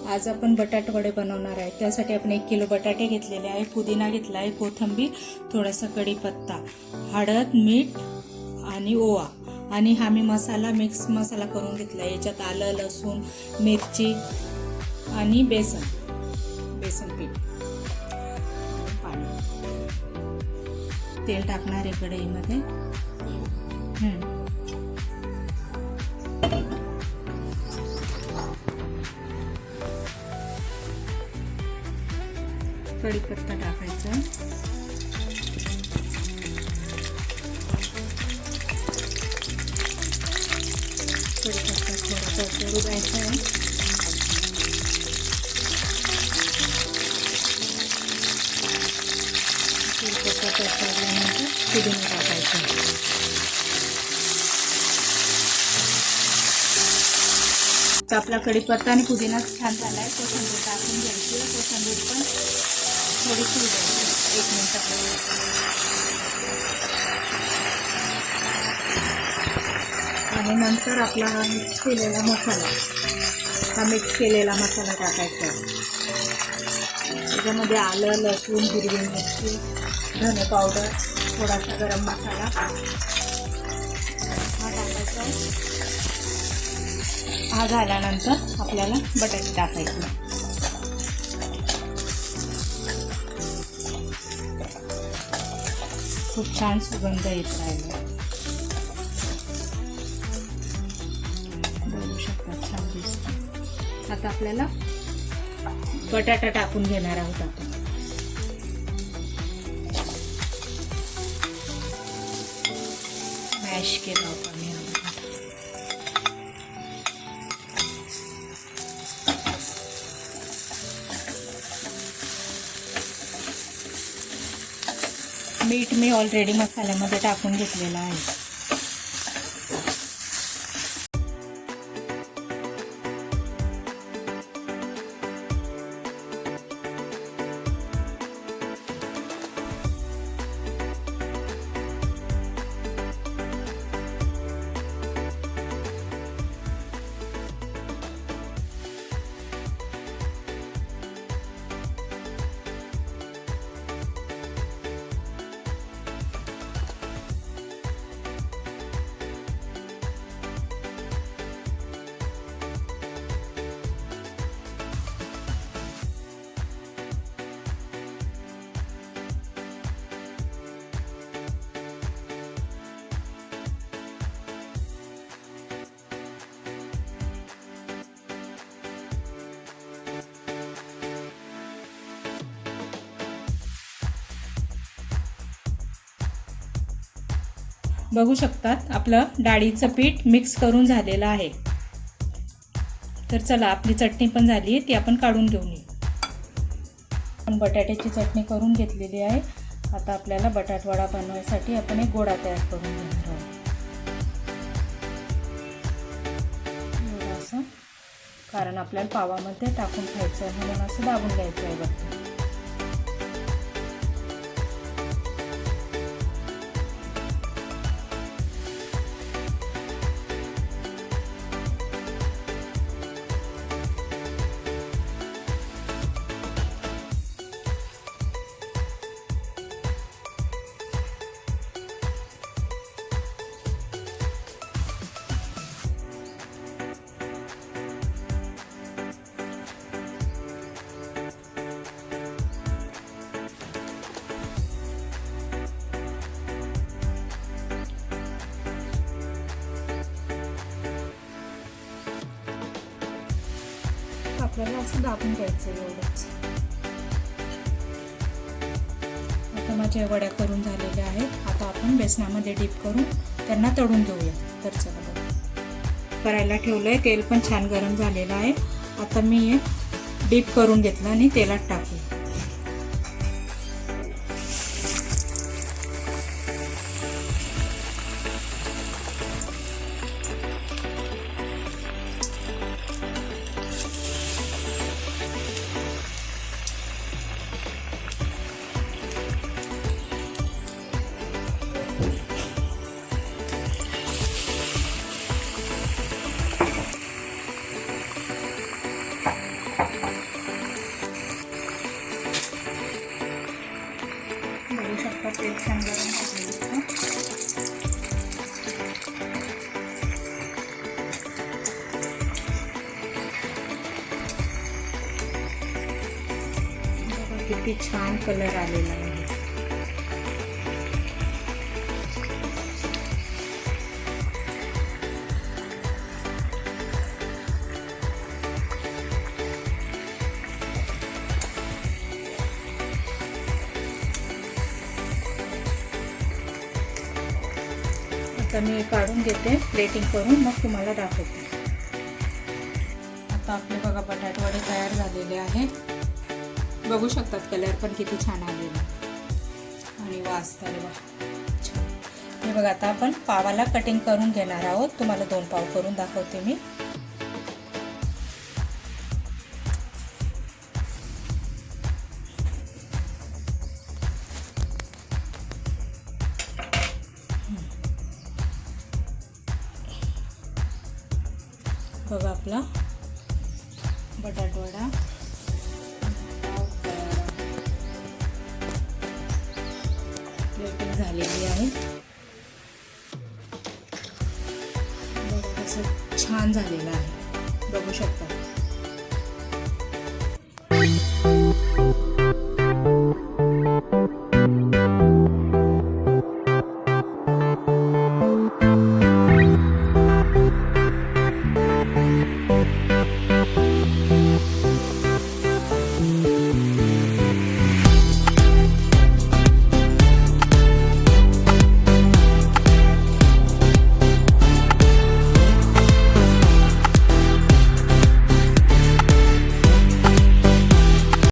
आज आपण बटाटे वडे बनवणार आहे। त्यासाठी आपण 1 किलो बटाटे घेतलेले आहे, पुदिना घेतला आहे, कोथिंबीर, थोडासा कढीपत्ता, हळद, मीठ आणि ओवा आणि हा मी मसाला मिक्स मसाला करून घेतला आहे। याच्यात आलं, लसूण, मिरची आणि बेसन पीठ, पाणी, तेल टाकणार आहे कढईमध्ये। कढीपत्ता टाकायचा, कढीपत्ता थोडा तळू द्यायचा आहे। कढीपत्ता तळल्यानंतर पुदिना टाकायचा। तर आपला कढीपत्ता आणि पुदिना छान झाला आहे। कोथिंबीर टाकून घ्यायची, कोथिंबीर पण थोडी शिजू द्यायची 1 मिनिट। आणि नंतर आपला मिक्स केलेला मसाला टाकायचा। त्याच्यामध्ये आलं, लसूण, हिरवी मिरची, धने पावडर, थोडासा गरम मसाला हा टाकायचा। हा झाल्यानंतर आपल्याला बटाटे टाकायचे। खूप छान सुगंध येत राहिला, बघू शकता, छान दिसतं। आता आपल्याला बटाटा टाकून घेणार आहोत आपण। मॅश केला होता मी मीठ मी ऑलरेडी मसाल्यामध्ये टाकून घेतलेला आहे। बघू शकतात आपलं डाळीचं पीठ मिक्स करून झालेलं आहे। तर चला, आपली चटणी पण झाली आहे, ती आपण काढून घेऊन येऊ। आपण बटाट्याची चटणी करून घेतलेली आहे। आता आपल्याला बटाटवडा बनवायसाठी आपण एक गोळा तयार करून घेणार आहोत। असं, कारण आपल्याला पावामध्ये टाकून खायचं आहे म्हणून असं दाबून घ्यायचं आहे बघा। आपल्याला असं दाबून घ्यायचं एवढंच। आता माझ्या वड्या करून झालेल्या आहेत। आता आपण बेसनामध्ये डीप करून त्यांना तळून घेऊया। तर चला बघा, करायला ठेवलंय, तेल पण छान गरम झालेलं आहे। आता मी हे डीप करून घेतलं आणि तेलात टाकू। तेल छान गरम झालं. किती छान कलर आलेला आहे. आता मी काढून घेते प्लेटिंग करून, मग तुम्हाला दाखवते. आता आपले बघा बटाटे वडे तयार झालेले आहे. बघू शकतात कलर पण किती छान आलेला आणि वास तर बघा छान. हे बघा आता आपण पावाला कटिंग करून घेणार आहोत. तुम्हाला 2 पाव करून दाखवते मी. बघा आपला बटाटवडा प्लेटिंग झालेली आहे. बघा कसं छान झालेलं आहे, बघू शकता.